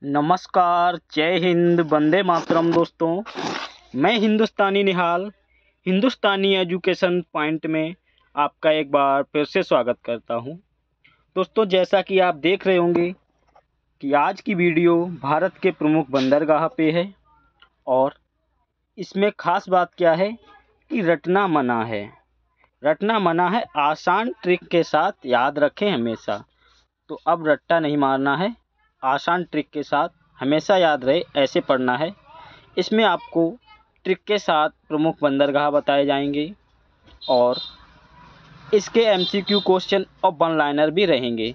नमस्कार, जय हिंद, वंदे मातरम। दोस्तों, मैं हिंदुस्तानी निहाल हिंदुस्तानी एजुकेशन पॉइंट में आपका एक बार फिर से स्वागत करता हूं। दोस्तों, जैसा कि आप देख रहे होंगे कि आज की वीडियो भारत के प्रमुख बंदरगाह पे है और इसमें ख़ास बात क्या है कि रटना मना है। रटना मना है, आसान ट्रिक के साथ याद रखें हमेशा। तो अब रट्टा नहीं मारना है, आसान ट्रिक के साथ हमेशा याद रहे ऐसे पढ़ना है। इसमें आपको ट्रिक के साथ प्रमुख बंदरगाह बताए जाएंगे और इसके एमसीक्यू क्वेश्चन और वन लाइनर भी रहेंगे।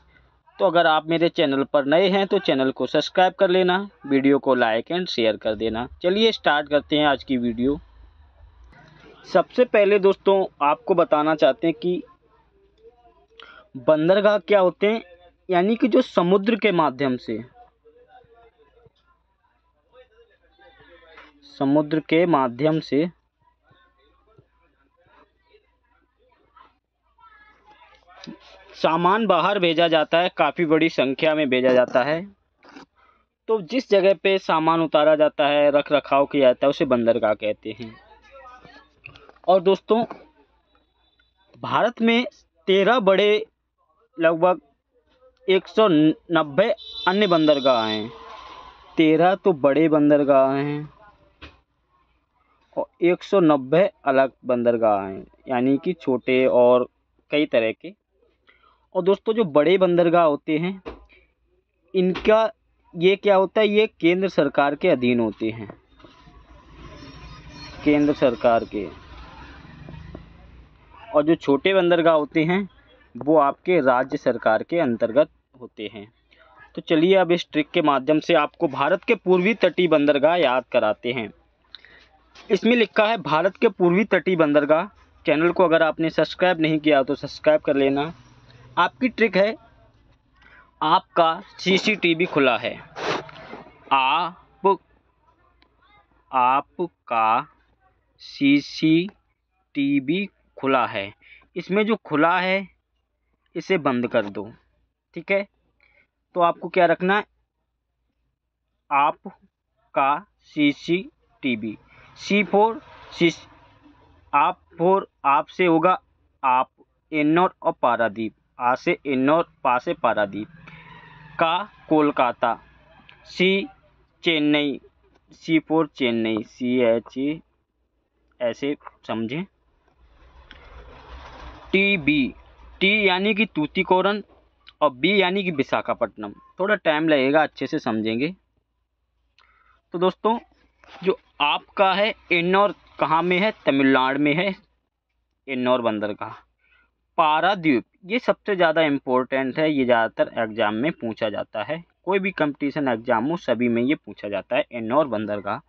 तो अगर आप मेरे चैनल पर नए हैं तो चैनल को सब्सक्राइब कर लेना, वीडियो को लाइक एंड शेयर कर देना। चलिए स्टार्ट करते हैं आज की वीडियो। सबसे पहले दोस्तों आपको बताना चाहते हैं कि बंदरगाह क्या होते हैं, यानी कि जो समुद्र के माध्यम से सामान बाहर भेजा जाता है, काफ़ी बड़ी संख्या में भेजा जाता है। तो जिस जगह पे सामान उतारा जाता है, रख रखाव किया जाता है, उसे बंदरगाह कहते हैं। और दोस्तों, भारत में 13 बड़े लगभग 190 अन्य बंदरगाह हैं। 13 तो बड़े बंदरगाह हैं और 190 अलग बंदरगाह हैं, यानी कि छोटे और कई तरह के। और दोस्तों, जो बड़े बंदरगाह होते हैं इनका ये क्या होता है, ये केंद्र सरकार के अधीन होते हैं, केंद्र सरकार के। और जो छोटे बंदरगाह होते हैं वो आपके राज्य सरकार के अंतर्गत होते हैं। तो चलिए अब इस ट्रिक के माध्यम से आपको भारत के पूर्वी तटीय बंदरगाह याद कराते हैं। इसमें लिखा है भारत के पूर्वी तटीय बंदरगाह। चैनल को अगर आपने सब्सक्राइब नहीं किया तो सब्सक्राइब कर लेना। आपकी ट्रिक है, आपका सीसीटीवी खुला है। आपका सीसीटीवी खुला है। इसमें जो खुला है इसे बंद कर दो, ठीक है। तो आपको क्या रखना है, आपका सीसीटीवी। आप से होगा आप, एन्नौर और पारादीप, आ से एन्नौर, पा से पारादीप। का कोलकाता, सी चेन्नई, सी फॉर चेन्नई, CH ऐसे समझें। टी यानी कि तूतीकोरन और बी यानी कि विशाखापट्टनम। थोड़ा टाइम लगेगा, अच्छे से समझेंगे। तो दोस्तों, जो आपका है एन्नौर कहाँ में है, तमिलनाडु में है, एन्नौर बंदरगाह। पारादीप ये सबसे ज़्यादा इम्पोर्टेंट है, ये ज़्यादातर एग्जाम में पूछा जाता है, कोई भी कंपटीशन एग्जाम हो सभी में ये पूछा जाता है। एन्नौर बंदरगाह,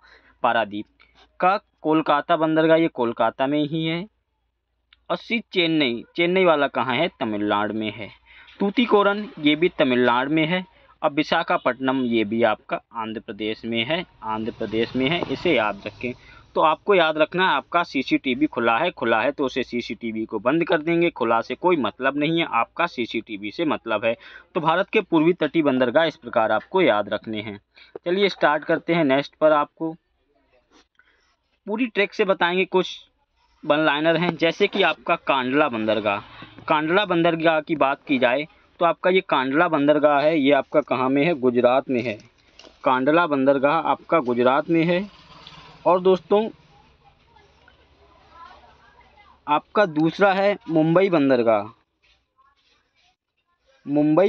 पारादीप। का कोलकाता बंदरगाह, ये कोलकाता में ही है। और सी चेन्नई वाला कहाँ है, तमिलनाडु में है। तूतीकोरन ये भी तमिलनाडु में है। और विशाखापट्टनम ये भी आपका आंध्र प्रदेश में है, इसे याद रखें। तो आपको याद रखना है, आपका सीसीटीवी खुला है तो उसे सीसीटीवी को बंद कर देंगे। खुला से कोई मतलब नहीं है, आपका सीसीटीवी से मतलब है। तो भारत के पूर्वी तटीय बंदरगाह इस प्रकार आपको याद रखने हैं। चलिए स्टार्ट करते हैं। नेक्स्ट पर आपको पूरी ट्रिक से बताएंगे, कुछ वन लाइनर हैं। जैसे कि आपका कांडला बंदरगाह की बात की जाए तो आपका ये कांडला बंदरगाह है, ये आपका कहाँ में है, गुजरात में है। कांडला बंदरगाह आपका गुजरात में है। और दोस्तों, आपका दूसरा है मुंबई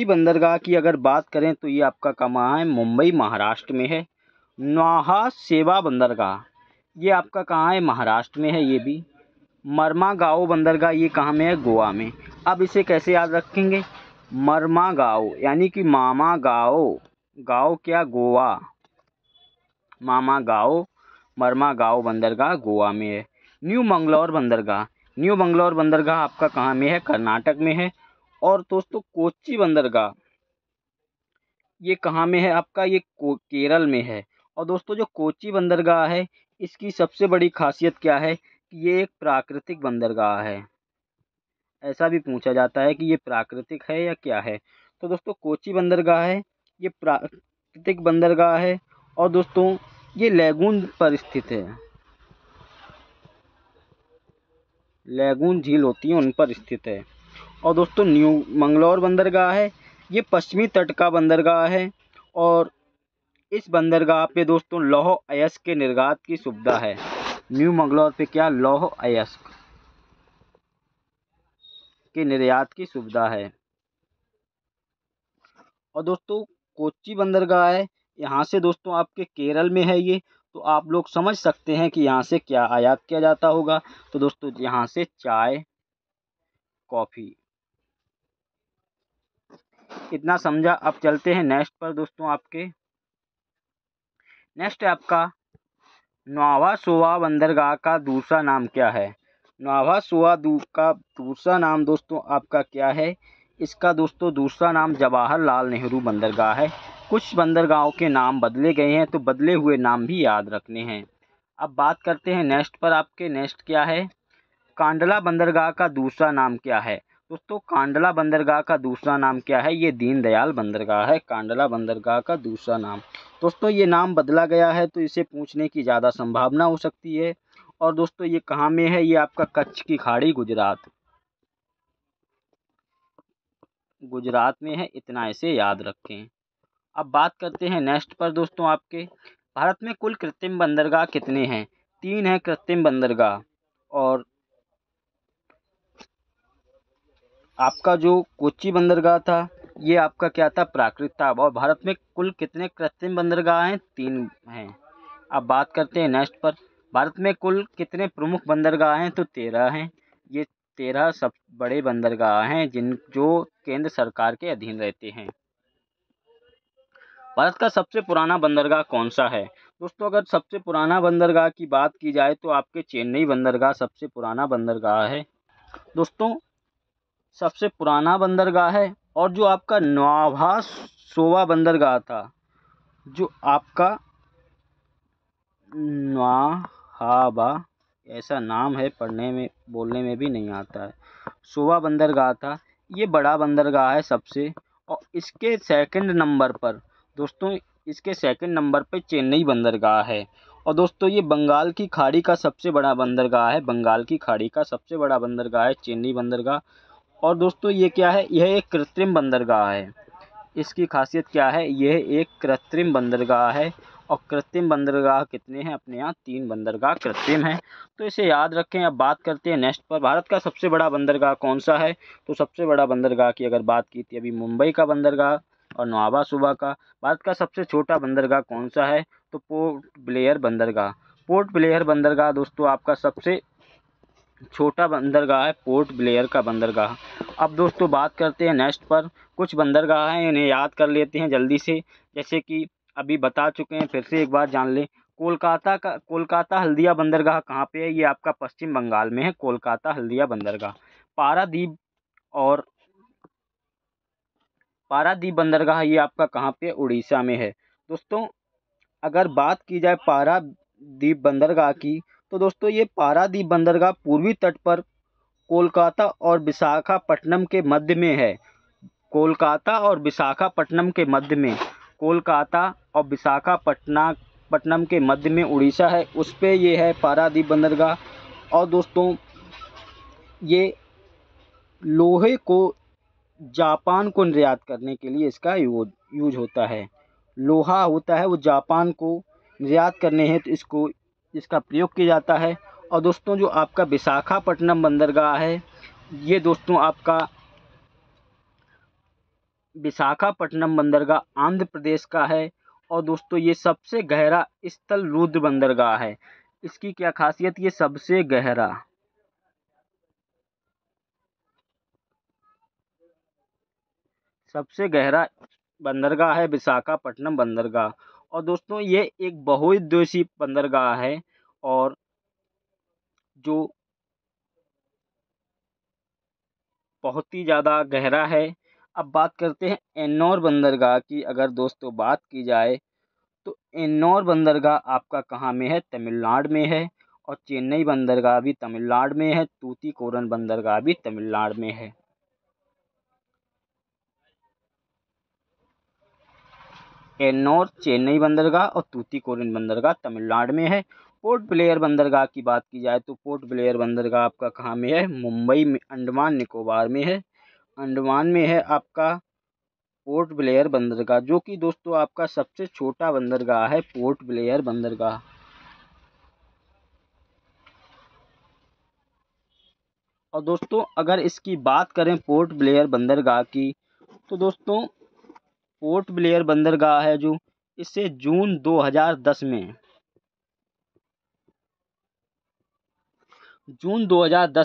बंदरगाह की अगर बात करें तो ये आपका कहाँ है, मुंबई महाराष्ट्र में है। न्हावा बंदरगाह ये आपका कहाँ है, महाराष्ट्र में है। ये भी मर्मागांव बंदरगाह ये कहाँ में है, गोवा में। अब इसे कैसे याद रखेंगे, मर्मागांव यानी कि मामा गाँव, गाँव क्या, गोवा, मामा गाँव, मर्मागांव बंदरगाह गोवा में है। न्यू मंगलौर बंदरगाह आपका कहाँ में है, कर्नाटक में है। और दोस्तों, कोच्चि बंदरगाह ये कहाँ में है आपका, ये केरल में है। और दोस्तों, जो कोच्चि बंदरगाह है इसकी सबसे बड़ी खासियत क्या है कि ये एक प्राकृतिक बंदरगाह है। ऐसा भी पूछा जाता है कि ये प्राकृतिक है या क्या है। तो दोस्तों, कोच्चि बंदरगाह है, ये प्राकृतिक बंदरगाह है और दोस्तों ये लैगून पर स्थित है। लैगून झील होती है उन पर स्थित है। और दोस्तों न्यू मंगलौर बंदरगाह है, ये पश्चिमी तट का बंदरगाह है और इस बंदरगाह पे दोस्तों लौह अयस्क के निर्यात की सुविधा है। न्यू मंगलौर पे क्या, लौह अयस्क के निर्यात की सुविधा है। और दोस्तों कोच्चि बंदरगाह है, यहाँ से दोस्तों आपके केरल में है ये, तो आप लोग समझ सकते हैं कि यहाँ से क्या आयात किया जाता होगा। तो दोस्तों यहाँ से चाय, कॉफ़ी, इतना समझा। अब चलते हैं नेक्स्ट पर दोस्तों। आपके नेक्स्ट है आपका नौवा सोवा बंदरगाह का दूसरा नाम क्या है। नौवा सोवा का दूसरा नाम दोस्तों आपका क्या है। इसका दोस्तों दूसरा नाम जवाहरलाल नेहरू बंदरगाह है। कुछ बंदरगाहों के नाम बदले गए हैं, तो बदले हुए नाम भी याद रखने हैं। अब बात करते हैं नेक्स्ट पर। आपके नेक्स्ट क्या है, कांडला बंदरगाह का दूसरा नाम क्या है। दोस्तों कांडला बंदरगाह का दूसरा नाम क्या है, ये दीनदयाल बंदरगाह है। कांडला बंदरगाह का दूसरा नाम। दोस्तों ये नाम बदला गया है, तो इसे पूछने की ज़्यादा संभावना हो सकती है। और दोस्तों ये कहाँ में है, ये आपका कच्छ की खाड़ी, गुजरात में है। इतना इसे याद रखें। अब बात करते हैं नेक्स्ट पर दोस्तों। आपके भारत में कुल कृत्रिम बंदरगाह कितने हैं। 3 है कृत्रिम बंदरगाह। और आपका जो कोच्चि बंदरगाह था ये आपका क्या था, प्राकृत था। और भारत में कुल कितने कृत्रिम बंदरगाह हैं, 3 हैं। अब बात करते हैं नेक्स्ट पर। भारत में कुल कितने प्रमुख बंदरगाह हैं, तो 13 हैं। ये 13 सब बड़े बंदरगाह हैं जो केंद्र सरकार के अधीन रहते हैं। भारत का सबसे पुराना बंदरगाह कौन सा है। दोस्तों अगर सबसे पुराना बंदरगाह की बात की जाए तो आपके चेन्नई बंदरगाह सबसे पुराना बंदरगाह है दोस्तों, सबसे पुराना बंदरगाह है। और जो आपका नौवा सोवा बंदरगाह था, जो आपका नौहाबा, ऐसा नाम है, पढ़ने में बोलने में भी नहीं आता है, सोवा बंदरगाह था, ये बड़ा बंदरगाह है सबसे। और इसके सेकंड नंबर पर दोस्तों, इसके सेकंड नंबर पे चेन्नई बंदरगाह है। और दोस्तों ये बंगाल की खाड़ी का सबसे बड़ा बंदरगाह है। बंगाल की खाड़ी का सबसे बड़ा बंदरगाह है चेन्नई बंदरगाह। और दोस्तों ये क्या है, यह एक कृत्रिम बंदरगाह है। इसकी खासियत क्या है, यह एक कृत्रिम बंदरगाह है। और कृत्रिम बंदरगाह कितने हैं, अपने यहाँ 3 बंदरगाह कृत्रिम हैं, तो इसे याद रखें। अब बात करते हैं नेक्स्ट पर। भारत का सबसे बड़ा बंदरगाह कौन सा है। तो सबसे बड़ा बंदरगाह की अगर बात की थी अभी, मुंबई का बंदरगाह और नवाबा सूबा का। भारत का सबसे छोटा बंदरगाह कौन सा है, तो पोर्ट ब्लेयर बंदरगाह। पोर्ट ब्लेयर बंदरगाह दोस्तों आपका सबसे छोटा बंदरगाह है, पोर्ट ब्लेयर का बंदरगाह। अब दोस्तों बात करते हैं नेक्स्ट पर। कुछ बंदरगाह हैं, इन्हें याद कर लेते हैं जल्दी से। जैसे कि अभी बता चुके हैं, फिर से एक बार जान लें। कोलकाता हल्दिया बंदरगाह कहाँ पे है, ये आपका पश्चिम बंगाल में है, कोलकाता हल्दिया बंदरगाह। पारादीप और पारादीप बंदरगाह ये आपका कहाँ पे, उड़ीसा में है। दोस्तों अगर बात की जाए पारादीप बंदरगाह की, तो दोस्तों ये पारादीप बंदरगाह पूर्वी तट पर कोलकाता और विशाखापट्टनम के मध्य में है। कोलकाता और विशाखापट्टनम के मध्य में, कोलकाता और विशाखापट्टनम के मध्य में उड़ीसा है, उस पे ये है पारादीप बंदरगाह। और दोस्तों ये लोहे को जापान को निर्यात करने के लिए इसका यूज होता है। लोहा होता है वो जापान को निर्यात करने हेतु इसका प्रयोग किया जाता है। और दोस्तों जो आपका विशाखापट्टनम बंदरगाह है, ये दोस्तों आपका विशाखापट्टनम बंदरगाह आंध्र प्रदेश का है। और दोस्तों ये सबसे गहरा स्थल रुद्र बंदरगाह है। इसकी क्या खासियत, ये सबसे गहरा बंदरगाह है विशाखापट्टनम बंदरगाह। और दोस्तों ये एक बहुउद्देशीय बंदरगाह है और जो बहुत ही ज़्यादा गहरा है। अब बात करते हैं एन्नौर बंदरगाह की। अगर दोस्तों बात की जाए तो एन्नौर बंदरगाह आपका कहाँ में है, तमिलनाडु में है। और चेन्नई बंदरगाह भी तमिलनाडु में है। तूतीकोरन बंदरगाह भी तमिलनाडु में है। एन्नोर चेन्नई बंदरगाह और तूतीकोरिन बंदरगाह तमिलनाडु में है। पोर्ट ब्लेयर बंदरगाह की बात की जाए तो पोर्ट ब्लेयर बंदरगाह आपका कहाँ में है? मुंबई में, अंडमान निकोबार में है। अंडमान में है आपका पोर्ट ब्लेयर बंदरगाह, जो कि दोस्तों आपका सबसे छोटा बंदरगाह है पोर्ट ब्लेयर बंदरगाह। और दोस्तों अगर इसकी बात करें पोर्ट ब्लेयर बंदरगाह की, तो दोस्तों पोर्ट ब्लेयर बंदरगाह है जो, इसे जून 2010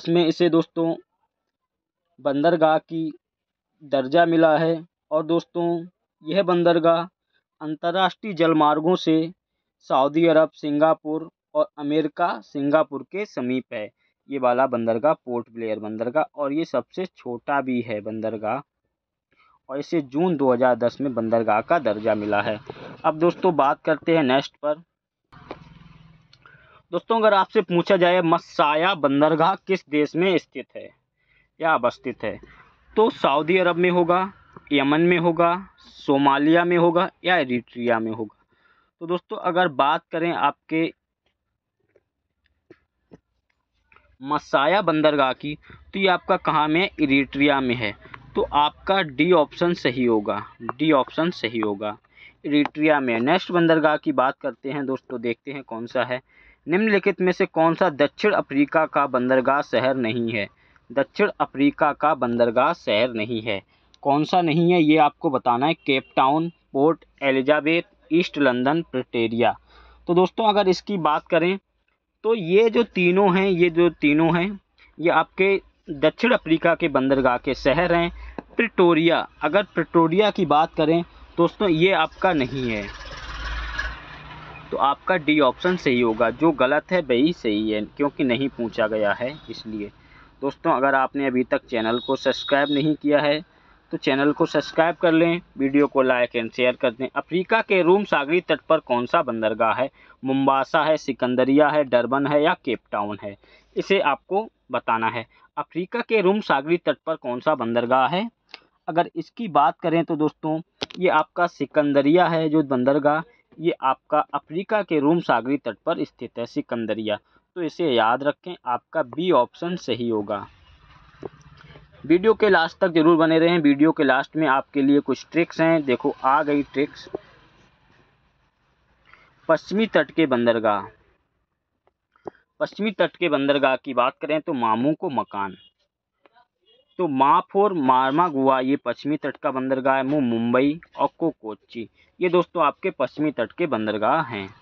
में इसे दोस्तों बंदरगाह की दर्जा मिला है। और दोस्तों यह बंदरगाह अंतर्राष्ट्रीय जलमार्गों से सऊदी अरब, सिंगापुर और अमेरिका सिंगापुर के समीप है ये वाला बंदरगाह, पोर्ट ब्लेयर बंदरगाह, और ये सबसे छोटा भी है बंदरगाह, और इसे जून 2010 में बंदरगाह का दर्जा मिला है। अब दोस्तों बात करते हैं नेक्स्ट पर। दोस्तों अगर आपसे पूछा जाए मस्साया बंदरगाह किस देश में स्थित है या अवस्थित है, तो सऊदी अरब में होगा, यमन में होगा, सोमालिया में होगा या इरिट्रिया में होगा। तो दोस्तों अगर बात करें आपके मस्साया बंदरगाह की, तो ये आपका कहाँ में है? इरिट्रिया में है। तो आपका डी ऑप्शन सही होगा, डी ऑप्शन सही होगा, इरिट्रिया में। नेक्स्ट बंदरगाह की बात करते हैं दोस्तों, देखते हैं कौन सा है। निम्नलिखित में से कौन सा दक्षिण अफ्रीका का बंदरगाह शहर नहीं है? दक्षिण अफ्रीका का बंदरगाह शहर नहीं है, कौन सा नहीं है ये आपको बताना है। Cape Town, port Elizabeth, east London, Pretoria. तो दोस्तों अगर इसकी बात करें तो ये जो तीनों हैं ये आपके दक्षिण अफ्रीका के बंदरगाह के शहर हैं। प्रिटोरिया, अगर प्रिटोरिया की बात करें दोस्तों, ये आपका नहीं है, तो आपका डी ऑप्शन सही होगा। जो गलत है वही सही है, क्योंकि नहीं पूछा गया है इसलिए। दोस्तों अगर आपने अभी तक चैनल को सब्सक्राइब नहीं किया है तो चैनल को सब्सक्राइब कर लें, वीडियो को लाइक एंड शेयर कर दें। अफ्रीका के रूम सागरी तट पर कौन सा बंदरगाह है? मुम्बासा है, सिकंदरिया है, डरबन है या केप टाउन है? इसे आपको बताना है। अफ्रीका के रूम सागरी तट पर कौन सा बंदरगाह है? अगर इसकी बात करें तो दोस्तों ये आपका सिकंदरिया है जो बंदरगाह, ये आपका अफ्रीका के रूम सागरी तट पर स्थित है, सिकंदरिया। तो इसे याद रखें, आपका बी ऑप्शन सही होगा। वीडियो के लास्ट तक जरूर बने रहें। वीडियो के लास्ट में आपके लिए कुछ ट्रिक्स हैं, देखो आ गई ट्रिक्स। पश्चिमी तट के बंदरगाह, पश्चिमी तट के बंदरगाह की बात करें तो मामू को मकान, तो माफोर मारमागुआ ये पश्चिमी तट का बंदरगाह है। मुंबई और कोच्चि ये दोस्तों आपके पश्चिमी तट के बंदरगाह हैं।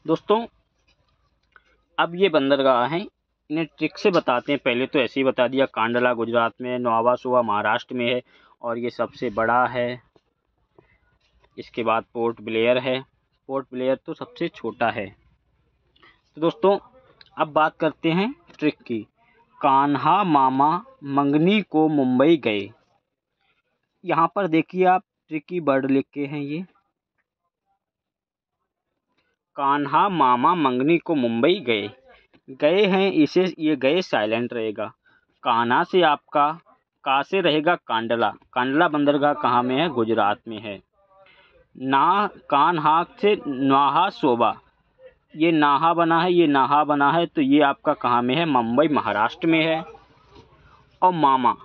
दोस्तों अब ये बंदरगाह हैं, इन्हें ट्रिक से बताते हैं। पहले तो ऐसे ही बता दिया, कांडला गुजरात में है, नवाबा महाराष्ट्र में है और ये सबसे बड़ा है। इसके बाद पोर्ट ब्लेयर है, पोर्ट ब्लेयर तो सबसे छोटा है। तो दोस्तों अब बात करते हैं ट्रिक की। कान्हा मामा मंगनी को मुंबई गए, यहाँ पर देखिए आप ट्रिकी वर्ड लिख के हैं ये। कान्हा मामा मंगनी को मुंबई गए, गए हैं इसे, ये गए साइलेंट रहेगा। कान्हा से आपका का से रहेगा कांडला, कांडला बंदरगाह कहाँ में है? गुजरात में है। ना कान्हा से नाहा शोभा, ये नाहा बना है, ये नाहा बना है, तो ये आपका कहाँ में है? मुंबई महाराष्ट्र में है। और मामा,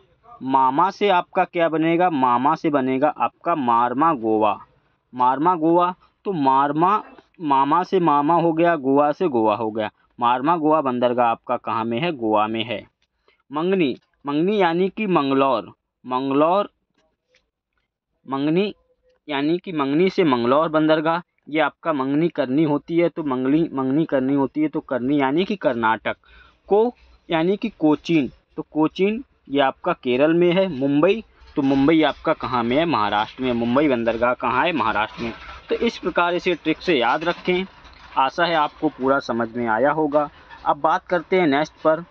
मामा से आपका क्या बनेगा? मामा से बनेगा आपका मारमा गोवा, मारमा गोवा। तो मारमा, मामा से मामा हो गया, गोवा से गोवा हो गया। मारमा गोवा बंदरगाह आपका कहाँ में है? गोवा में है। मंगनी, मंगनी यानी कि मंगलौर, मंगलौर, मंगनी यानी कि मंगनी से मंगलौर बंदरगाह, ये आपका मंगनी करनी होती है तो मंगनी करनी होती है, तो करनी यानी कि कर्नाटक। को यानी कि कोचीन, तो कोचीन ये आपका केरल में है। मुंबई, तो मुंबई आपका कहाँ में है? महाराष्ट्र में। मुंबई बंदरगाह कहाँ है? महाराष्ट्र में। तो इस प्रकार इसे ट्रिक से याद रखें। आशा है आपको पूरा समझ में आया होगा। अब बात करते हैं नेक्स्ट पर।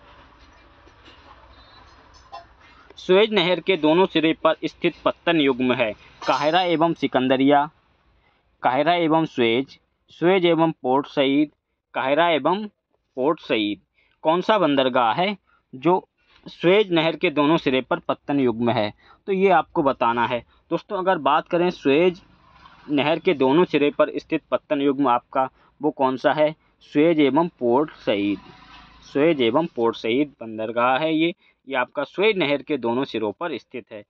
सुएज नहर के दोनों सिरे पर स्थित पत्तन युग्म है, काहिरा एवं सिकंदरिया, काहिरा एवं सुएज, सुएज एवं पोर्ट सईद, काहिरा एवं पोर्ट सईद। कौन सा बंदरगाह है जो सुएज नहर के दोनों सिरे पर पत्तन युग्म है? तो ये आपको बताना है। दोस्तों अगर बात करें सुएज नहर के दोनों सिरे पर स्थित पत्तन युग्म आपका वो कौन सा है? सुएज एवं पोर्ट सईद। सुएज एवं पोर्ट सईद बंदरगाह है ये आपका सुएज नहर के दोनों सिरों पर स्थित है।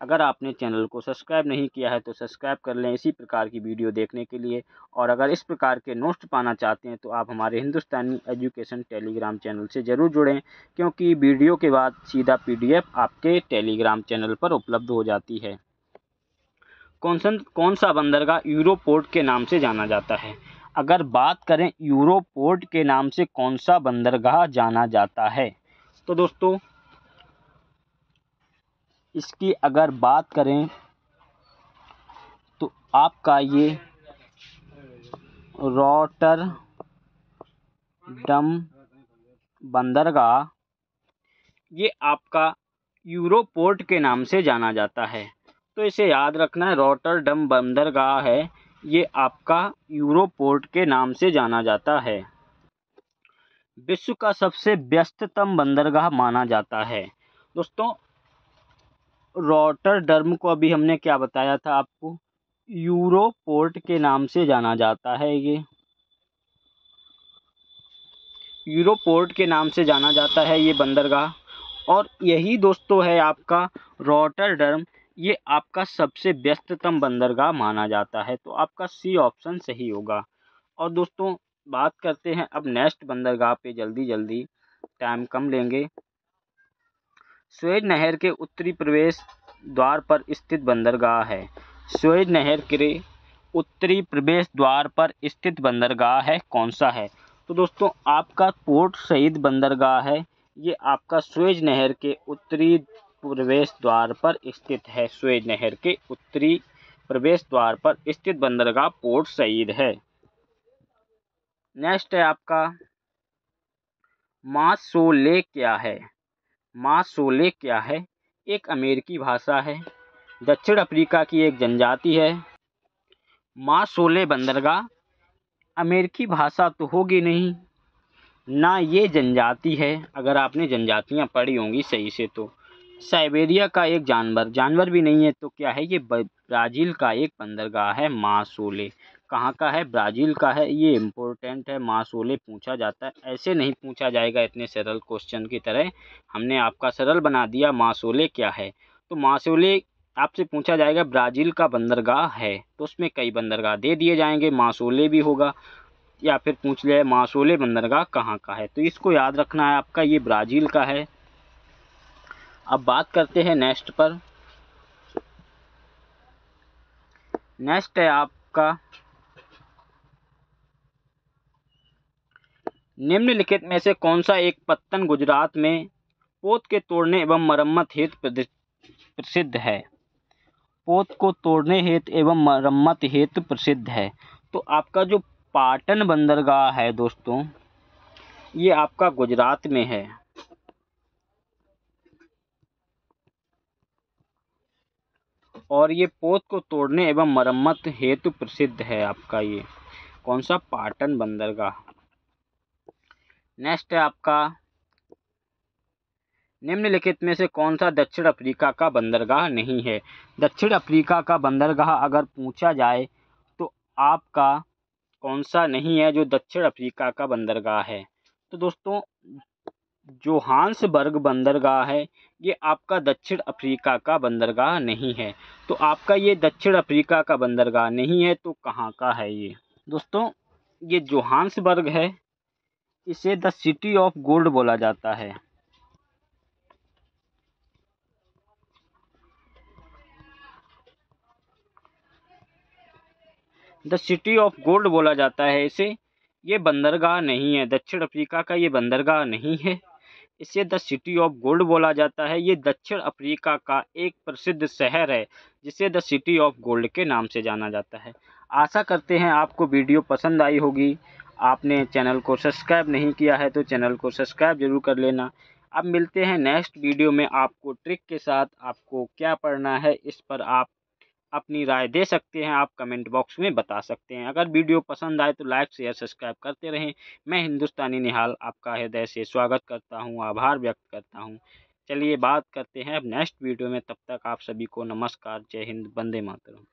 अगर आपने चैनल को सब्सक्राइब नहीं किया है तो सब्सक्राइब कर लें इसी प्रकार की वीडियो देखने के लिए। और अगर इस प्रकार के नोट्स पाना चाहते हैं तो आप हमारे हिंदुस्तानी एजुकेशन टेलीग्राम चैनल से ज़रूर जुड़ें, क्योंकि वीडियो के बाद सीधा PDF आपके टेलीग्राम चैनल पर उपलब्ध हो जाती है। कौन सा बंदरगाह यूरोपोर्ट के नाम से जाना जाता है? अगर बात करें यूरोपोर्ट के नाम से कौन सा बंदरगाह जाना जाता है, तो दोस्तों इसकी अगर बात करें तो आपका ये रॉटरडम बंदरगाह ये आपका यूरोपोर्ट के नाम से जाना जाता है। तो इसे याद रखना है, रॉटरडम बंदरगाह है ये आपका यूरोपोर्ट के नाम से जाना जाता है। विश्व का सबसे व्यस्ततम बंदरगाह माना जाता है। दोस्तों रॉटरडम को अभी हमने क्या बताया था आपको, यूरोपोर्ट के नाम से जाना जाता है। ये यूरोपोर्ट के नाम से जाना जाता है ये बंदरगाह, और यही दोस्तों है आपका रॉटरडम ये आपका सबसे व्यस्ततम बंदरगाह माना जाता है। तो आपका C ऑप्शन सही होगा। और दोस्तों बात करते हैं अब नेक्स्ट बंदरगाह पे जल्दी, टाइम कम लेंगे। सुएज नहर के उत्तरी प्रवेश द्वार पर स्थित बंदरगाह है। सुएज नहर के उत्तरी प्रवेश द्वार पर स्थित बंदरगाह है कौन सा है? तो दोस्तों आपका पोर्ट सईद बंदरगाह है ये आपका सुएज नहर के उत्तरी प्रवेश द्वार पर स्थित है। सुएज नहर के उत्तरी प्रवेश द्वार पर स्थित बंदरगाह पोर्ट सईद है। नेक्स्ट है आपका मासोले क्या है? मासोले क्या है? एक अमेरिकी भाषा है, दक्षिण अफ्रीका की एक जनजाति है। मासोले बंदरगाह अमेरिकी भाषा तो होगी नहीं, ना ये जनजाति है। अगर आपने जनजातियां पढ़ी होंगी सही से तो साइबेरिया का एक जानवर भी नहीं है। तो क्या है ये? ब्राज़ील का एक बंदरगाह है मासोले। कहाँ का है? ब्राज़ील का है। ये इम्पोर्टेंट है, मासोले पूछा जाता है, ऐसे नहीं पूछा जाएगा इतने सरल क्वेश्चन की तरह। हमने आपका सरल बना दिया। मासोले क्या है? तो मासोले आपसे पूछा जाएगा ब्राज़ील का बंदरगाह है, तो उसमें कई बंदरगाह दे दिए जाएंगे, मासोले भी होगा। या फिर पूछ ले मासोले बंदरगाह कहाँ का है, तो इसको याद रखना है आपका ये ब्राज़ील का है। अब बात करते हैं नेक्स्ट पर। नेक्स्ट है आपका निम्नलिखित में से कौन सा एक पत्तन गुजरात में पोत के तोड़ने एवं मरम्मत हेतु प्रसिद्ध है? पोत को तोड़ने हेतु एवं मरम्मत हेतु प्रसिद्ध है। तो आपका जो पाटन बंदरगाह है दोस्तों ये आपका गुजरात में है। और ये पोत को तोड़ने एवं मरम्मत हेतु प्रसिद्ध है आपका ये कौन सा? पाटन बंदरगाह। नेक्स्ट है आपका निम्नलिखित में से कौन सा दक्षिण अफ्रीका का बंदरगाह नहीं है? दक्षिण अफ्रीका का बंदरगाह अगर पूछा जाए तो आपका कौन सा नहीं है जो दक्षिण अफ्रीका का बंदरगाह है? तो दोस्तों जोहान्सबर्ग बंदरगाह है ये आपका दक्षिण अफ्रीका का बंदरगाह नहीं है। तो आपका ये दक्षिण अफ्रीका का बंदरगाह नहीं है, तो कहाँ का है ये? दोस्तों ये जोहान्सबर्ग है, इसे द सिटी ऑफ गोल्ड बोला जाता है। द सिटी ऑफ गोल्ड बोला जाता है इसे। ये बंदरगाह नहीं है, दक्षिण अफ्रीका का ये बंदरगाह नहीं है, इसे द सिटी ऑफ गोल्ड बोला जाता है। ये दक्षिण अफ्रीका का एक प्रसिद्ध शहर है जिसे द सिटी ऑफ गोल्ड के नाम से जाना जाता है। आशा करते हैं आपको वीडियो पसंद आई होगी। आपने चैनल को सब्सक्राइब नहीं किया है तो चैनल को सब्सक्राइब जरूर कर लेना। अब मिलते हैं नेक्स्ट वीडियो में आपको ट्रिक के साथ। आपको क्या पढ़ना है इस पर आप अपनी राय दे सकते हैं, आप कमेंट बॉक्स में बता सकते हैं। अगर वीडियो पसंद आए तो लाइक शेयर सब्सक्राइब करते रहें। मैं हिंदुस्तानी निहाल आपका हृदय से स्वागत करता हूं, आभार व्यक्त करता हूं। चलिए बात करते हैं अब नेक्स्ट वीडियो में। तब तक आप सभी को नमस्कार, जय हिंद, वंदे मातरम।